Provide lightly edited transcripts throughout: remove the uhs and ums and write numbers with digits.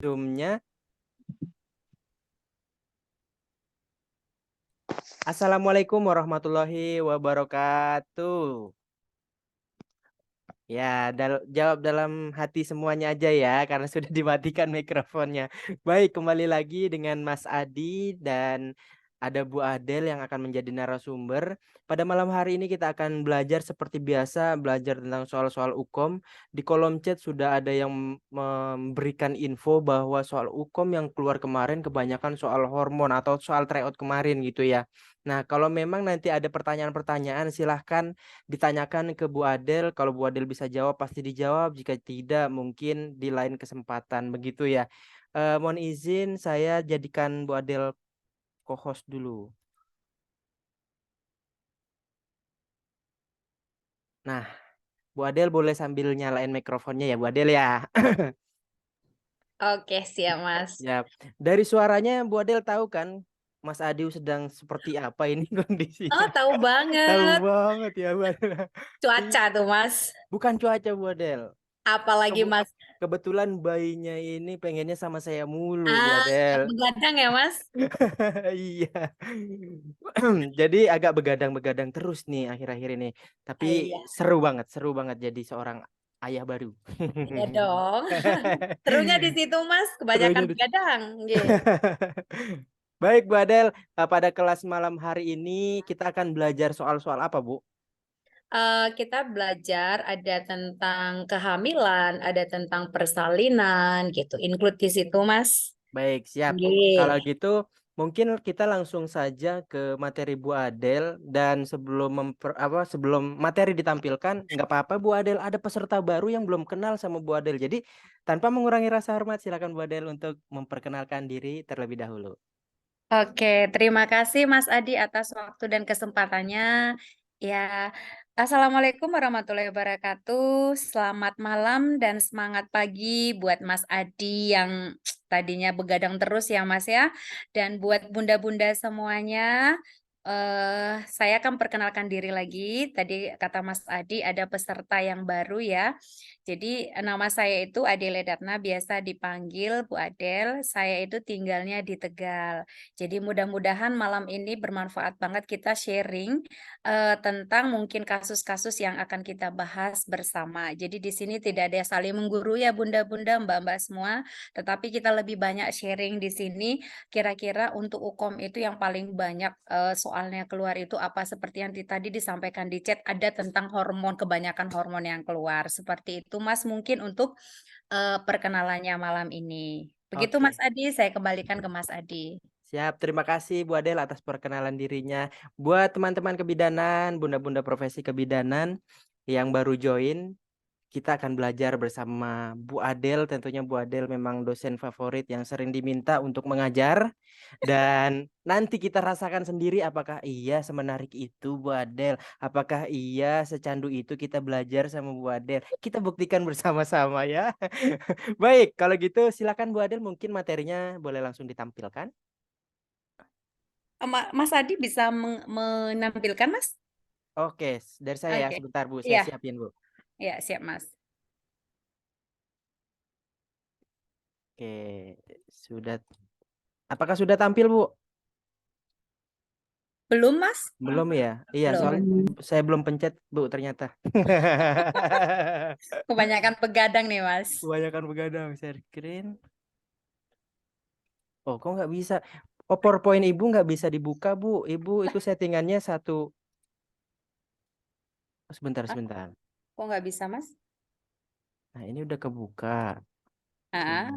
Zoom-nya. Assalamualaikum warahmatullahi wabarakatuh. Ya, jawab dalam hati semuanya aja ya, karena sudah dimatikan mikrofonnya. Baik, kembali lagi dengan Mas Adi dan ada Bu Adel yang akan menjadi narasumber. Pada malam hari ini kita akan belajar seperti biasa, belajar tentang soal-soal hukum. Di kolom chat sudah ada yang memberikan info bahwa soal hukum yang keluar kemarin kebanyakan soal hormon atau soal tryout kemarin gitu ya. Nah, kalau memang nanti ada pertanyaan-pertanyaan, silahkan ditanyakan ke Bu Adel. Kalau Bu Adel bisa jawab pasti dijawab. Jika tidak mungkin di lain kesempatan begitu ya. Mohon izin saya jadikan Bu Adel co-host dulu. Nah, Bu Adel boleh sambil nyalain mikrofonnya ya Bu Adel ya. Oke, siap, Mas. Ya, dari suaranya Bu Adel tahu kan Mas Adi sedang seperti apa ini Oh, kondisinya. tahu Tahu banget. banget ya Bu Adel. Cuaca tuh, Mas. Bukan cuaca Bu Adel. Apalagi, Mas. Kebetulan bayinya ini pengennya sama saya mulu Bu Ah, Adel. begadang ya, Mas? Iya. Jadi agak begadang-begadang terus nih akhir-akhir ini. Tapi Ah, iya. seru banget jadi seorang ayah baru. Iya dong. Serunya di situ, Mas. Kebanyakan Serunya begadang. Nggih. Baik, Bu Adel. Pada kelas malam hari ini kita akan belajar soal-soal apa, Bu? Kita belajar ada tentang kehamilan, ada tentang persalinan, gitu. Include di situ, Mas. Baik, siap. Kalau Nggih. gitu, mungkin kita langsung saja ke materi Bu Adel dan sebelum materi ditampilkan, nggak apa-apa Bu Adel, ada peserta baru yang belum kenal sama Bu Adel. Jadi, tanpa mengurangi rasa hormat, silakan Bu Adel untuk memperkenalkan diri terlebih dahulu. Oke, terima kasih Mas Adi atas waktu dan kesempatannya. Ya, Assalamualaikum warahmatullahi wabarakatuh. Selamat malam dan semangat pagi buat Mas Adi yang tadinya begadang terus ya Mas ya. Dan buat bunda-bunda semuanya, saya akan perkenalkan diri lagi. Tadi kata Mas Adi ada peserta yang baru ya. Jadi nama saya itu Adele Datna, biasa dipanggil Bu Adel. Saya itu tinggalnya di Tegal. Jadi mudah-mudahan malam ini bermanfaat banget kita sharing tentang mungkin kasus-kasus yang akan kita bahas bersama. Jadi di sini tidak ada saling menggurui ya bunda-bunda, mbak-mbak semua, tetapi kita lebih banyak sharing di sini. Kira-kira untuk hukum itu yang paling banyak soalnya keluar itu apa seperti yang tadi disampaikan di chat ada tentang hormon, kebanyakan hormon yang keluar. Seperti itu Mas mungkin untuk perkenalannya malam ini. Begitu Mas Oke, Adi, saya kembalikan ke Mas Adi. siap. Terima kasih Bu Adel atas perkenalan dirinya. Buat teman-teman kebidanan, bunda-bunda profesi kebidanan yang baru join, kita akan belajar bersama Bu Adel. Tentunya Bu Adel memang dosen favorit yang sering diminta untuk mengajar. Dan nanti kita rasakan sendiri apakah iya semenarik itu Bu Adel. Apakah iya secandu itu kita belajar sama Bu Adel. Kita buktikan bersama-sama ya. Baik, kalau gitu silakan Bu Adel mungkin materinya boleh langsung ditampilkan. Mas Adi bisa menampilkan Mas? Oke, dari saya ya Oke. sebentar Bu, saya Iya, siapin Bu. iya siap Mas. Oke, sudah. Apakah sudah tampil Bu? Belum Mas? Belum ya? Iya, soalnya Belum. saya belum pencet, Bu, ternyata. Kebanyakan begadang nih Mas. Kebanyakan begadang, share screen. Oh, kok nggak bisa? Oh, PowerPoint Ibu nggak bisa dibuka, Bu. Ibu itu settingannya satu. Oh, sebentar, Ah, sebentar. kok nggak bisa Mas? Nah, ini udah kebuka. Oke. Ah,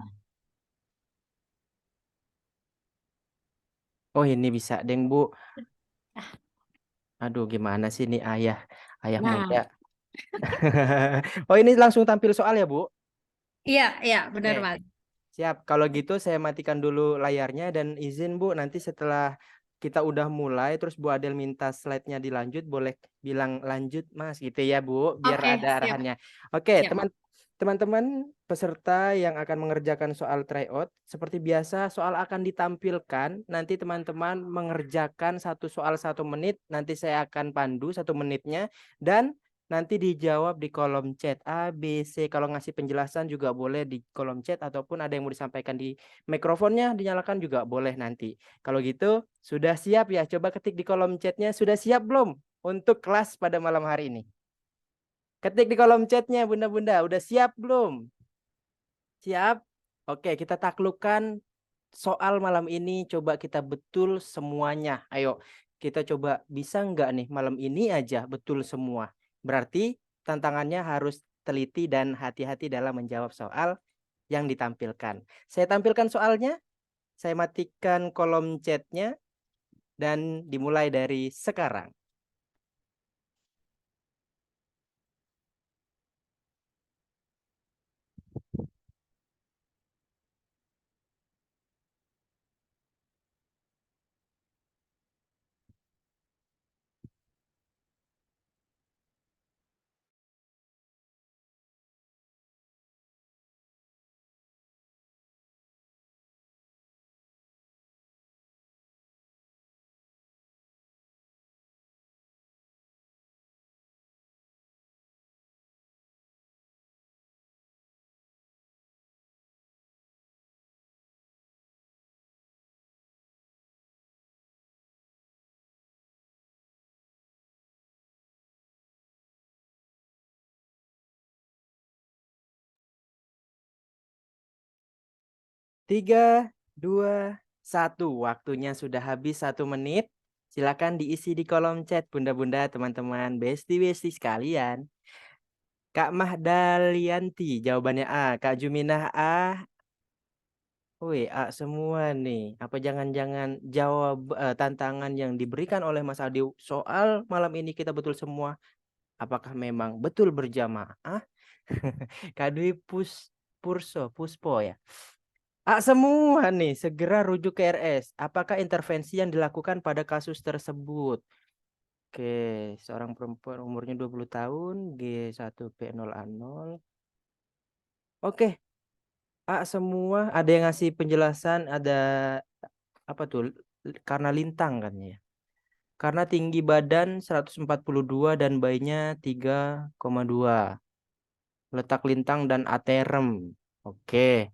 Oh, ini bisa, Deng, Bu. Aduh, gimana sih ini ayah, ayah muda. nah, Oh, ini langsung tampil soal ya, Bu? iya, iya, benar Oke. Mas. Siap, kalau gitu saya matikan dulu layarnya dan izin Bu, nanti setelah kita udah mulai terus Bu Adel minta slide-nya dilanjut, boleh bilang lanjut Mas gitu ya Bu, biar Oke, ada siap, arahannya. Oke, siap Mas. teman-teman peserta yang akan mengerjakan soal tryout, seperti biasa soal akan ditampilkan, nanti teman-teman mengerjakan satu soal 1 menit, nanti saya akan pandu 1 menitnya dan nanti dijawab di kolom chat A, B, C. Kalau ngasih penjelasan juga boleh di kolom chat ataupun ada yang mau disampaikan di mikrofonnya dinyalakan juga boleh nanti. Kalau gitu sudah siap ya? Coba ketik di kolom chatnya sudah siap belum untuk kelas pada malam hari ini? Ketik di kolom chatnya bunda-bunda, udah siap belum? Siap? Oke, kita taklukkan soal malam ini, coba kita betul semuanya. Ayo, kita coba bisa nggak nih malam ini aja betul semua. Berarti tantangannya harus teliti dan hati-hati dalam menjawab soal yang ditampilkan. Saya tampilkan soalnya, saya matikan kolom chatnya, dan dimulai dari sekarang. 3, 2, 1. Waktunya sudah habis 1 menit. Silakan diisi di kolom chat bunda-bunda, teman-teman, besti-besti sekalian. Kak Mahdalianti jawabannya A. Kak Juminah A. Wih, A semua nih. Apa jangan-jangan jawab tantangan yang diberikan oleh Mas Adi soal malam ini kita betul semua? Apakah memang betul berjamaah? Kak Dwi Puspo ya. A semua nih, segera rujuk ke RS. Apakah intervensi yang dilakukan pada kasus tersebut? Oke, seorang perempuan umurnya 20 tahun, G1P0A0. Oke, A semua ada yang ngasih penjelasan, ada apa tuh? Karena lintang kan ya. Karena tinggi badan 142 dan bayinya 3,2. Letak lintang dan aterem. Oke.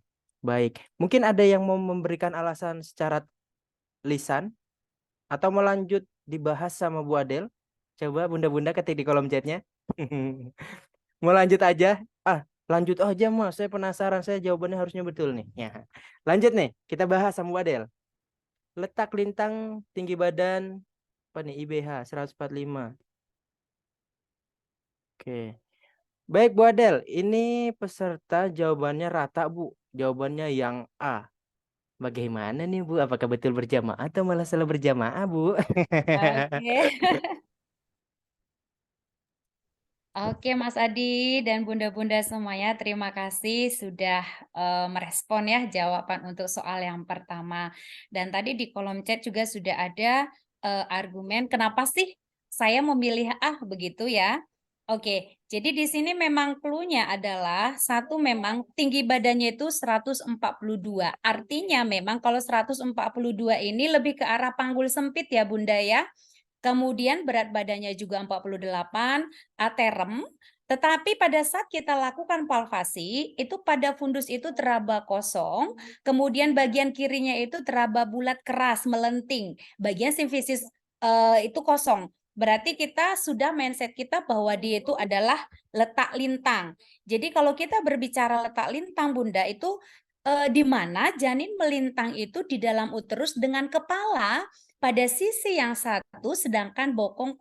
Baik. Mungkin ada yang mau memberikan alasan secara lisan atau mau lanjut dibahas sama Bu Adel? Coba bunda-bunda ketik di kolom chatnya. Mau lanjut aja? Lanjut aja mas. Saya penasaran. Saya jawabannya harusnya betul nih. Ya. Lanjut nih. Kita bahas sama Bu Adel. Letak lintang, tinggi badan, apa nih? IBH 145. Oke. Baik Bu Adel. Ini peserta jawabannya rata Bu. Jawabannya yang A. Bagaimana nih Bu? Apakah betul berjamaah atau malah salah berjamaah Bu? Oke. Oke, Mas Adi dan bunda-bunda semuanya, terima kasih sudah merespon ya jawaban untuk soal yang pertama. Dan tadi di kolom chat juga sudah ada argumen kenapa sih saya memilih A begitu ya. Oke, jadi di sini memang clue-nya adalah satu memang tinggi badannya itu 142. Artinya memang kalau 142 ini lebih ke arah panggul sempit ya Bunda ya. Kemudian berat badannya juga 48, aterem, tetapi pada saat kita lakukan palpasi, itu pada fundus itu teraba kosong, kemudian bagian kirinya itu teraba bulat keras, melenting, bagian simfisis itu kosong. Berarti kita sudah mindset kita bahwa dia itu adalah letak lintang. Jadi kalau kita berbicara letak lintang, Bunda, itu di mana janin melintang itu di dalam uterus dengan kepala pada sisi yang satu, sedangkan bokong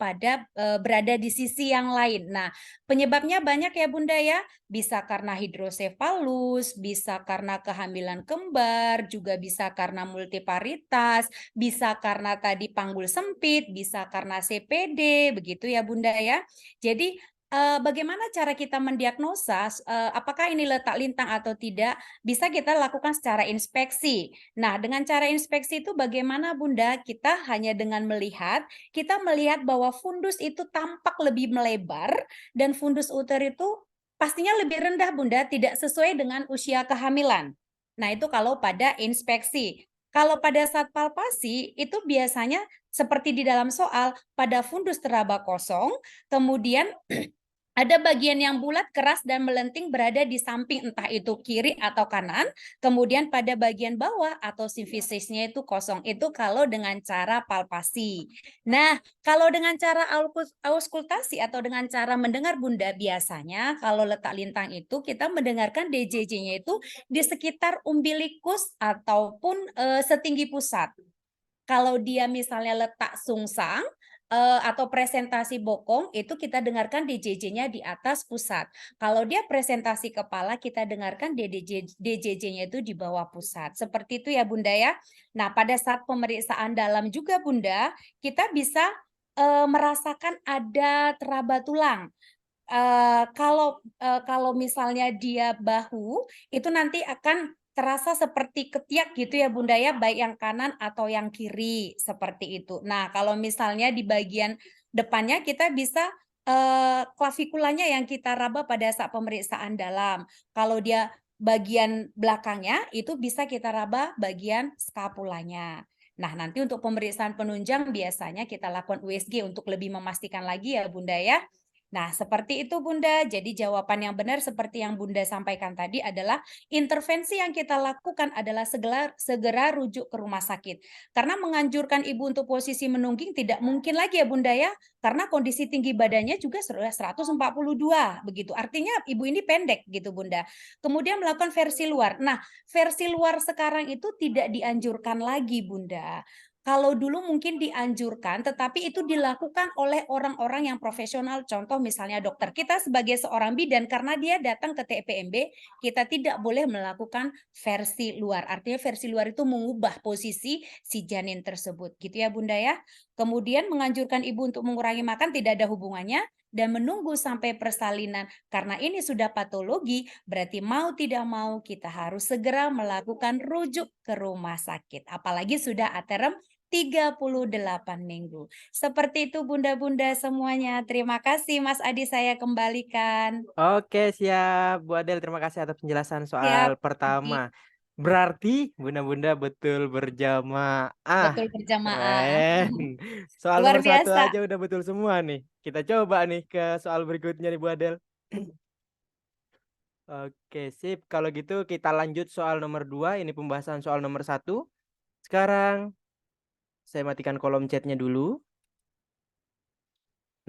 berada di sisi yang lain. Nah, penyebabnya banyak ya Bunda ya. Bisa karena hidrosefalus, bisa karena kehamilan kembar, juga bisa karena multiparitas, bisa karena tadi panggul sempit, bisa karena CPD, begitu ya Bunda ya. Jadi bagaimana cara kita mendiagnosa apakah ini letak lintang atau tidak? Bisa kita lakukan secara inspeksi. Nah, dengan cara inspeksi itu bagaimana Bunda? Kita hanya dengan melihat, kita melihat bahwa fundus itu tampak lebih melebar dan fundus uter itu pastinya lebih rendah Bunda, tidak sesuai dengan usia kehamilan. Nah, itu kalau pada inspeksi. Kalau pada saat palpasi, itu biasanya seperti di dalam soal, pada fundus teraba kosong, kemudian Ada bagian yang bulat, keras, dan melenting berada di samping entah itu kiri atau kanan. Kemudian pada bagian bawah atau simfisisnya itu kosong. Itu kalau dengan cara palpasi. Nah, kalau dengan cara auskultasi atau dengan cara mendengar Bunda, biasanya kalau letak lintang itu kita mendengarkan DJJ-nya itu di sekitar umbilikus ataupun setinggi pusat. Kalau dia misalnya letak sungsang atau presentasi bokong, itu kita dengarkan DJJ-nya di atas pusat. Kalau dia presentasi kepala, kita dengarkan DJJ-nya itu di bawah pusat. Seperti itu ya Bunda ya. Nah, pada saat pemeriksaan dalam juga Bunda, kita bisa merasakan ada teraba tulang. Kalau misalnya dia bahu, itu nanti akan terasa seperti ketiak gitu ya Bunda ya, baik yang kanan atau yang kiri, seperti itu. Nah, kalau misalnya di bagian depannya kita bisa klavikulanya yang kita raba pada saat pemeriksaan dalam. Kalau dia bagian belakangnya, itu bisa kita raba bagian skapulanya. Nah, nanti untuk pemeriksaan penunjang biasanya kita lakukan USG untuk lebih memastikan lagi ya Bunda ya. Nah, seperti itu Bunda. Jadi jawaban yang benar seperti yang Bunda sampaikan tadi adalah intervensi yang kita lakukan adalah segera rujuk ke rumah sakit. Karena menganjurkan Ibu untuk posisi menungging tidak mungkin lagi ya Bunda ya. Karena kondisi tinggi badannya juga sudah 142 begitu. Artinya Ibu ini pendek gitu Bunda. Kemudian melakukan versi luar. Nah, versi luar sekarang itu tidak dianjurkan lagi Bunda. Kalau dulu mungkin dianjurkan, tetapi itu dilakukan oleh orang-orang yang profesional. Contoh misalnya dokter. Kita sebagai seorang bidan, karena dia datang ke TPMB, kita tidak boleh melakukan versi luar. Artinya versi luar itu mengubah posisi si janin tersebut. Gitu ya Bunda ya. Kemudian menganjurkan ibu untuk mengurangi makan tidak ada hubungannya. Dan menunggu sampai persalinan. Karena ini sudah patologi, berarti mau tidak mau kita harus segera melakukan rujuk ke rumah sakit. Apalagi sudah aterem 38 minggu. Seperti itu Bunda-bunda semuanya. Terima kasih Mas Adi, saya kembalikan. Oke, siap. Bu Adel, terima kasih atas penjelasan soal Siap. pertama. Berarti bunda-bunda betul berjamaah. Betul berjamaah. Keren. Soal Luar nomor satu biasa. aja udah betul semua nih. Kita coba nih ke soal berikutnya nih Bu Adel. Oke, sip. Kalau gitu kita lanjut soal nomor 2. Ini pembahasan soal nomor 1. Sekarang saya matikan kolom chatnya dulu.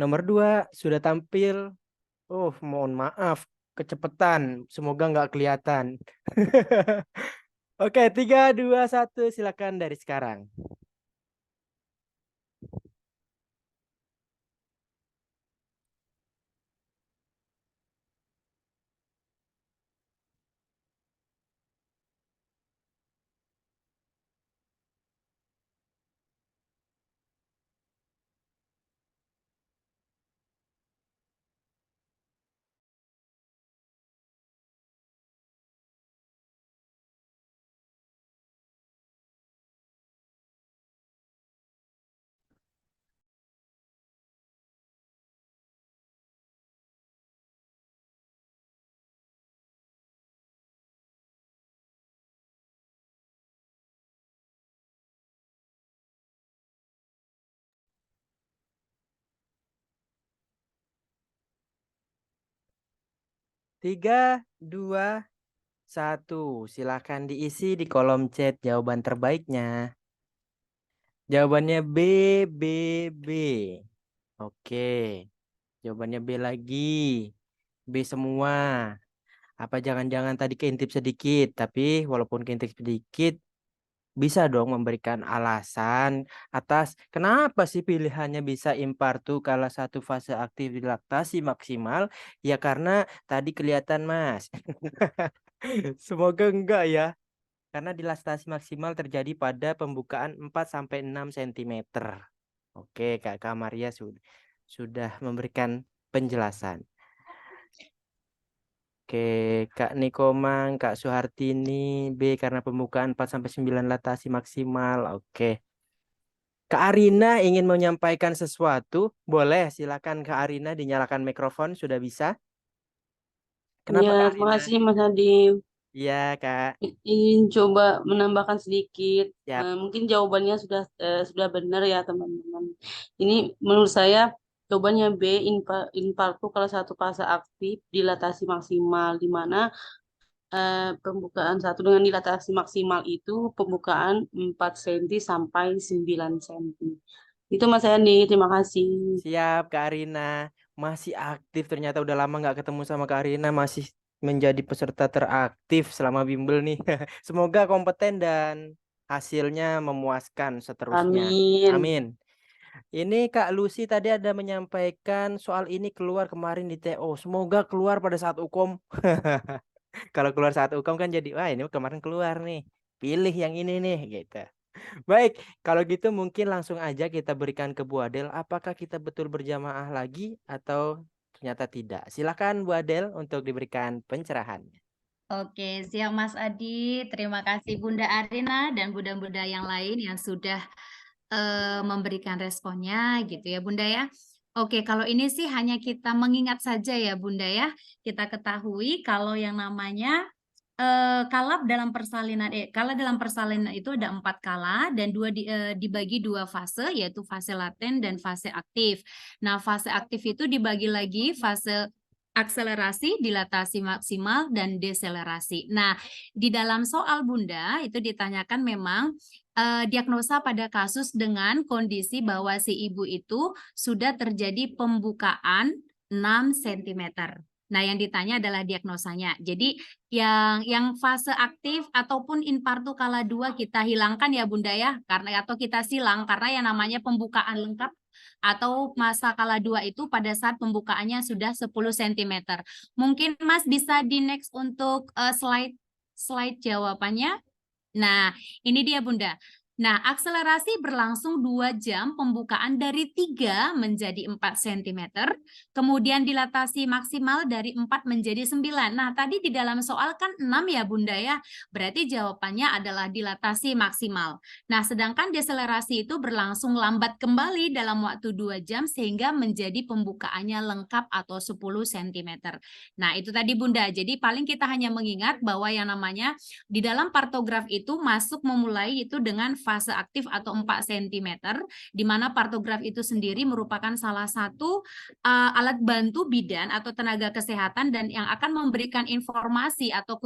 Nomor 2 sudah tampil. Oh, mohon maaf. Kecepatan. Semoga nggak kelihatan. Oke, 3, 2, 1. Silakan dari sekarang. 3, 2, 1. Silakan diisi di kolom chat jawaban terbaiknya. Jawabannya B, B, B. Oke. Jawabannya B lagi. B semua. Apa jangan-jangan tadi keintip sedikit, tapi walaupun keintip sedikit, bisa dong memberikan alasan atas kenapa sih pilihannya bisa impartu kala satu fase aktif di laktasi maksimal? Ya karena tadi kelihatan Mas. Semoga enggak ya. Karena dilastasi maksimal terjadi pada pembukaan 4 sampai 6 cm. Oke, Kak Kamaria sudah memberikan penjelasan. Oke, Kak Nikomang, Kak Suhartini, B karena pembukaan 4 sampai 9 latasi maksimal. Oke. Kak Arina ingin menyampaikan sesuatu. Boleh, silakan Kak Arina dinyalakan mikrofon, sudah bisa. Ya, Kenapa Kak Arina? makasih Mas Adi. Iya, Kak. Ingin coba menambahkan sedikit. Siap. Mungkin jawabannya sudah benar ya teman-teman. Ini menurut saya Jawabannya B, infarktun kelas 1 fase aktif dilatasi maksimal, di mana pembukaan 1 dengan dilatasi maksimal itu pembukaan 4 cm sampai 9 cm. Itu Mas Andi, terima kasih. Siap, Kak Arina. Masih aktif ternyata, udah lama nggak ketemu sama Kak Arina. Masih menjadi peserta teraktif selama bimbel nih. Semoga kompeten dan hasilnya memuaskan seterusnya. Amin. Amin. Ini Kak Lucy tadi ada menyampaikan soal ini keluar kemarin di TO. Semoga keluar pada saat UKOM. Kalau keluar saat UKOM kan jadi, wah ini kemarin keluar nih. Pilih yang ini nih gitu. Baik, kalau gitu mungkin langsung aja kita berikan ke Bu Adel. Apakah kita betul berjamaah lagi atau ternyata tidak? Silakan Bu Adel untuk diberikan pencerahan. Oke, siap Mas Adi. Terima kasih Bunda Arina dan Bunda-Bunda yang lain yang sudah memberikan responnya gitu ya Bunda ya. Oke, kalau ini sih hanya kita mengingat saja ya Bunda ya. Kita ketahui kalau yang namanya kala dalam persalinan itu ada 4 kala dan dibagi 2 fase, yaitu fase laten dan fase aktif. Nah, fase aktif itu dibagi lagi fase akselerasi, dilatasi maksimal, dan deselerasi. Nah, di dalam soal Bunda itu ditanyakan memang diagnosa pada kasus dengan kondisi bahwa si ibu itu sudah terjadi pembukaan 6 cm. Nah, yang ditanya adalah diagnosanya. Jadi yang fase aktif ataupun infartu kala 2 kita hilangkan ya Bunda ya, karena atau kita silang karena yang namanya pembukaan lengkap atau masa kala 2 itu pada saat pembukaannya sudah 10 cm. Mungkin Mas bisa di next untuk slide jawabannya. Nah, ini dia Bunda. Nah, akselerasi berlangsung 2 jam, pembukaan dari 3 menjadi 4 cm, kemudian dilatasi maksimal dari 4 menjadi 9. Nah, tadi di dalam soal kan 6 ya Bunda ya, berarti jawabannya adalah dilatasi maksimal. Nah, sedangkan deselerasi itu berlangsung lambat kembali dalam waktu 2 jam sehingga menjadi pembukaannya lengkap atau 10 cm. Nah, itu tadi Bunda, jadi paling kita hanya mengingat bahwa yang namanya di dalam partograf itu masuk memulai itu dengan fase aktif atau 4 cm, di mana partograf itu sendiri merupakan salah satu alat bantu bidan atau tenaga kesehatan dan yang akan memberikan informasi atau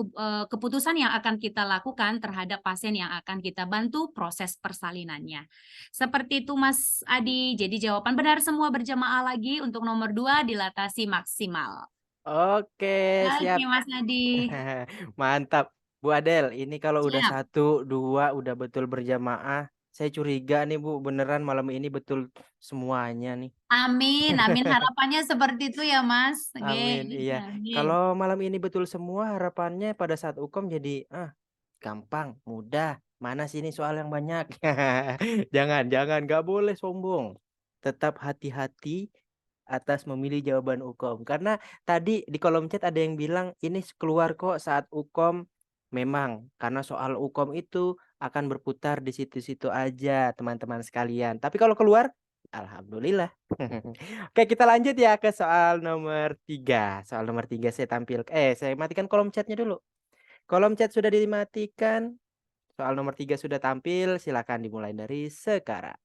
keputusan yang akan kita lakukan terhadap pasien yang akan kita bantu proses persalinannya. Seperti itu Mas Adi, jadi jawaban benar semua berjamaah lagi untuk nomor 2 dilatasi maksimal. Oke, Oke siap. Mas Adi. Mantap. Bu Adel, ini kalau udah Siap. 1, 2 udah betul berjamaah. Saya curiga nih Bu, beneran malam ini betul semuanya nih. Amin, amin. Harapannya seperti itu ya, Mas. Oke, Amin, iya. amin. Kalau malam ini betul semua, harapannya pada saat UKOM jadi gampang, mudah. Mana sih ini soal yang banyak? Jangan, nggak boleh sombong. Tetap hati-hati atas memilih jawaban UKOM. Karena tadi di kolom chat ada yang bilang ini keluar kok saat UKOM. Memang, karena soal UKOM itu akan berputar di situ-situ aja, teman-teman sekalian. Tapi kalau keluar, alhamdulillah. Oke, kita lanjut ya ke soal nomor 3. Soal nomor 3 saya tampil. Saya matikan kolom chatnya dulu. Kolom chat sudah dimatikan. Soal nomor 3 sudah tampil. Silakan dimulai dari sekarang.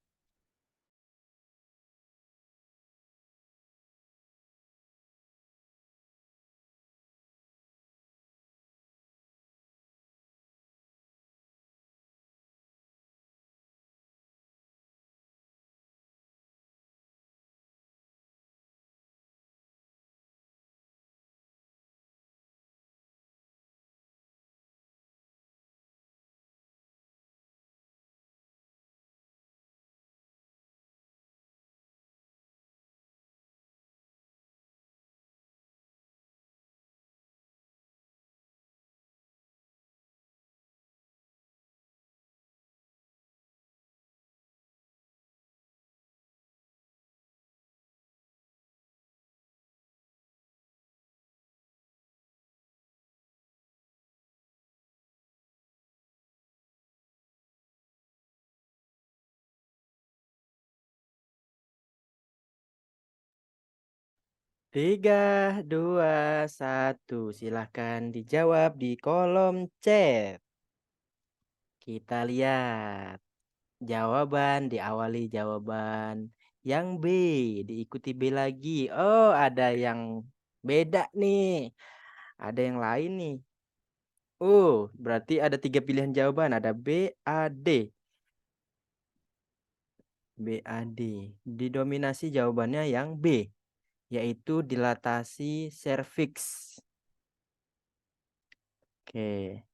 Tiga, dua, satu. Silahkan dijawab di kolom chat. Kita lihat jawaban, diawali jawaban Yang B, diikuti B lagi. Oh, ada yang beda nih. Ada yang lain nih. Oh, berarti ada 3 pilihan jawaban. Ada B, A, D. B, A, D. Didominasi jawabannya yang B, yaitu dilatasi serviks. Oke.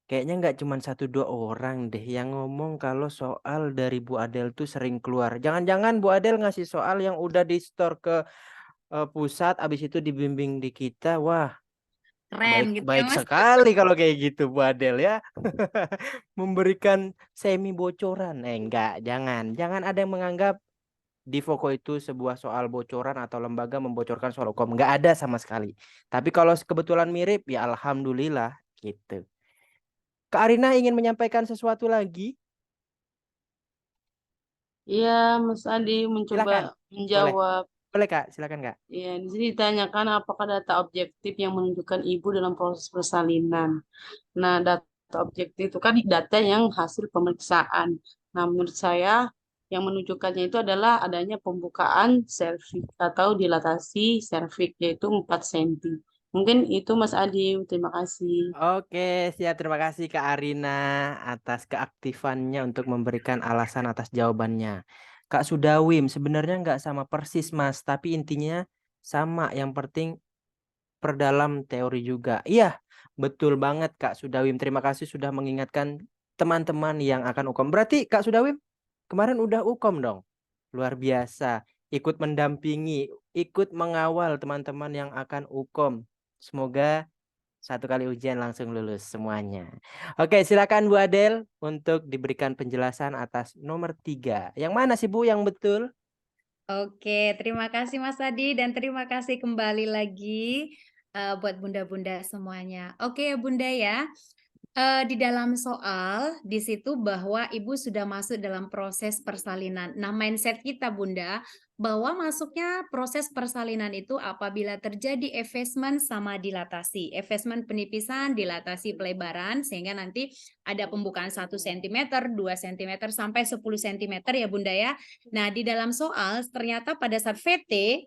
Kayaknya nggak cuma 1-2 orang deh yang ngomong kalau soal dari Bu Adel tuh sering keluar. Jangan-jangan Bu Adel ngasih soal yang udah di store ke pusat, abis itu dibimbing di kita. Wah, Keren baik gitu ya, baik Mas. sekali kalau kayak gitu Bu Adel ya. Memberikan semi bocoran. Enggak, jangan ada yang menganggap di Voko itu sebuah soal bocoran atau lembaga membocorkan soal hukum. Enggak ada sama sekali. Tapi kalau kebetulan mirip, ya alhamdulillah gitu. Kak Arina ingin menyampaikan sesuatu lagi? Iya, Mas Adi mencoba Silakan. Boleh. menjawab. Boleh Kak, silakan Kak. Ya, di sini ditanyakan apakah data objektif yang menunjukkan ibu dalam proses persalinan. Nah, data objektif itu kan data yang hasil pemeriksaan. Nah, menurut saya yang menunjukkannya itu adalah adanya pembukaan serviks atau dilatasi serviks yaitu 4 cm. Mungkin itu Mas Adi. Terima kasih. Oke, siap. Terima kasih Kak Arina atas keaktifannya untuk memberikan alasan atas jawabannya. Kak Sudawim, sebenarnya nggak sama persis Mas, tapi intinya sama. Yang penting perdalam teori juga. Iya, betul banget Kak Sudawim. Terima kasih sudah mengingatkan teman-teman yang akan UKOM. Berarti Kak Sudawim kemarin udah UKOM dong. Luar biasa. Ikut mendampingi, ikut mengawal teman-teman yang akan UKOM. Semoga 1 kali ujian langsung lulus semuanya. Oke, silakan Bu Adel untuk diberikan penjelasan atas nomor 3. Yang mana sih Bu yang betul? Oke, terima kasih Mas Adi dan terima kasih kembali lagi buat bunda-bunda semuanya. Oke ya Bunda ya, di dalam soal di situ bahwa ibu sudah masuk dalam proses persalinan. Nah, mindset kita Bunda bahwa masuknya proses persalinan itu apabila terjadi effacement sama dilatasi. Effacement penipisan, dilatasi pelebaran sehingga nanti ada pembukaan 1 cm, 2 cm sampai 10 cm ya Bunda ya. Nah, di dalam soal ternyata pada saat VT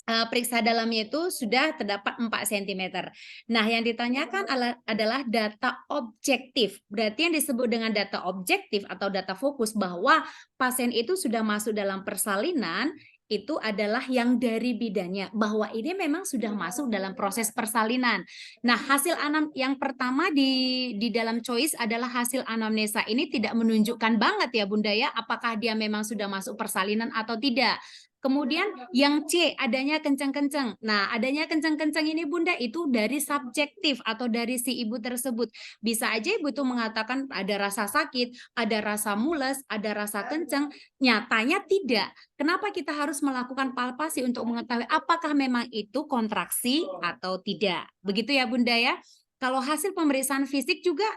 periksa dalamnya itu sudah terdapat 4 cm. Nah, yang ditanyakan adalah data objektif. Berarti yang disebut dengan data objektif atau data fokus bahwa pasien itu sudah masuk dalam persalinan itu adalah yang dari bidannya, bahwa ini memang sudah masuk dalam proses persalinan. Nah, hasil yang pertama di dalam choice adalah hasil anamnesa ini tidak menunjukkan banget ya Bunda ya, apakah dia memang sudah masuk persalinan atau tidak. Kemudian yang C, adanya kencang-kencang. Nah, adanya kencang-kencang ini Bunda itu dari subjektif atau dari si ibu tersebut. Bisa aja ibu tuh mengatakan ada rasa sakit, ada rasa mules, ada rasa kencang. Nyatanya tidak. Kenapa kita harus melakukan palpasi untuk mengetahui apakah memang itu kontraksi atau tidak. Begitu ya Bunda ya. Kalau hasil pemeriksaan fisik juga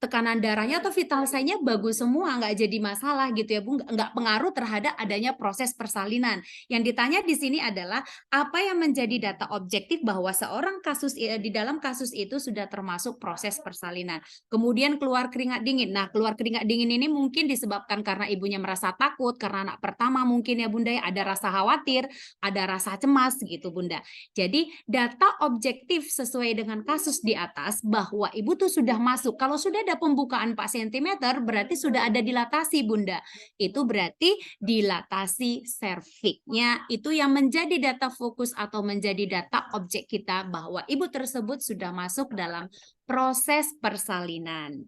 tekanan darahnya atau vital sign-nya bagus semua, nggak jadi masalah gitu ya Bu, nggak pengaruh terhadap adanya proses persalinan. Yang ditanya di sini adalah apa yang menjadi data objektif bahwa seorang kasus di dalam kasus itu sudah termasuk proses persalinan. Kemudian keluar keringat dingin. Nah, keluar keringat dingin ini mungkin disebabkan karena ibunya merasa takut, karena anak pertama mungkin ya Bunda ya, ada rasa khawatir, ada rasa cemas gitu Bunda. Jadi data objektif sesuai dengan kasus di atas bahwa ibu tuh sudah masuk. Kalau sudah ada pembukaan 4 cm berarti sudah ada dilatasi Bunda. Itu berarti dilatasi serviknya. Itu yang menjadi data fokus atau menjadi data objek kita bahwa ibu tersebut sudah masuk dalam proses persalinan.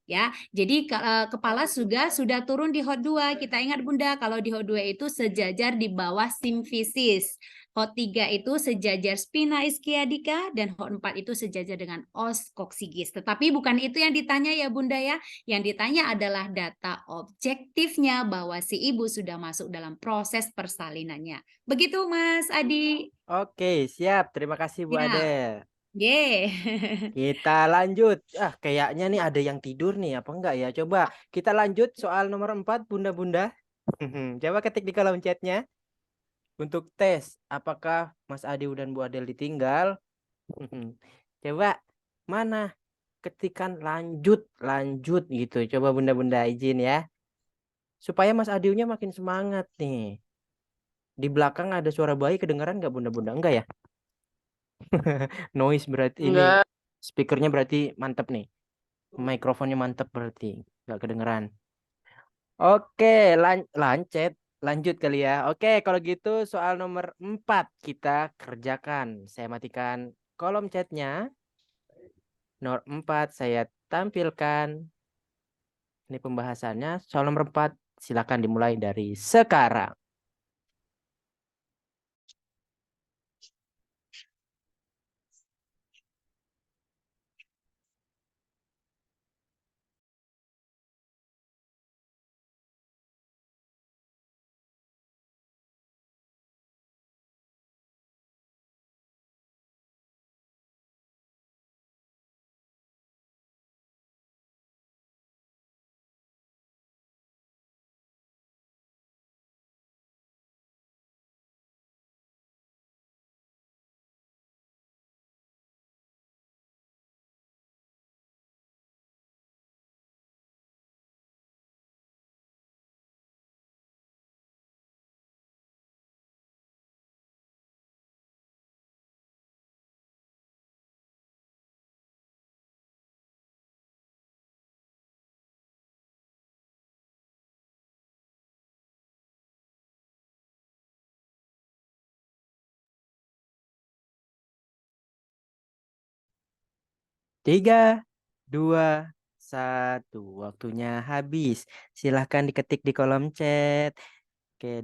Ya, jadi kepala sudah turun di HOT2. Kita ingat Bunda, kalau di HOT2 itu sejajar di bawah simfisis. HOT3 itu sejajar spina ischiadica dan HOT4 itu sejajar dengan os coccygeus. Tetapi bukan itu yang ditanya ya Bunda ya. Yang ditanya adalah data objektifnya bahwa si ibu sudah masuk dalam proses persalinannya. Begitu Mas Adi. Oke, siap. Terima kasih Bu Ya, Adel. yeah. Kita lanjut. Kayaknya nih ada yang tidur nih, apa enggak ya? Coba kita lanjut soal nomor 4, Bunda-bunda. Coba ketik di kolom chatnya untuk tes apakah Mas Adi dan Bu Adel ditinggal. Coba mana ketikan lanjut gitu. Coba Bunda-bunda izin ya. supaya Mas Adiunya makin semangat nih. Di belakang ada suara bayi kedengaran nggak Bunda-Bunda? Enggak ya? Noise berarti ini Enggak. speakernya berarti mantep nih. Mikrofonnya mantep berarti nggak kedengeran. Oke, lancet. Lanjut kali ya. Oke, kalau gitu soal nomor 4 kita kerjakan. Saya matikan kolom chatnya. Nomor 4 saya tampilkan. Ini pembahasannya. Soal nomor 4 silakan dimulai dari sekarang. Tiga, dua, satu. Waktunya habis. Silahkan diketik di kolom chat. Oke.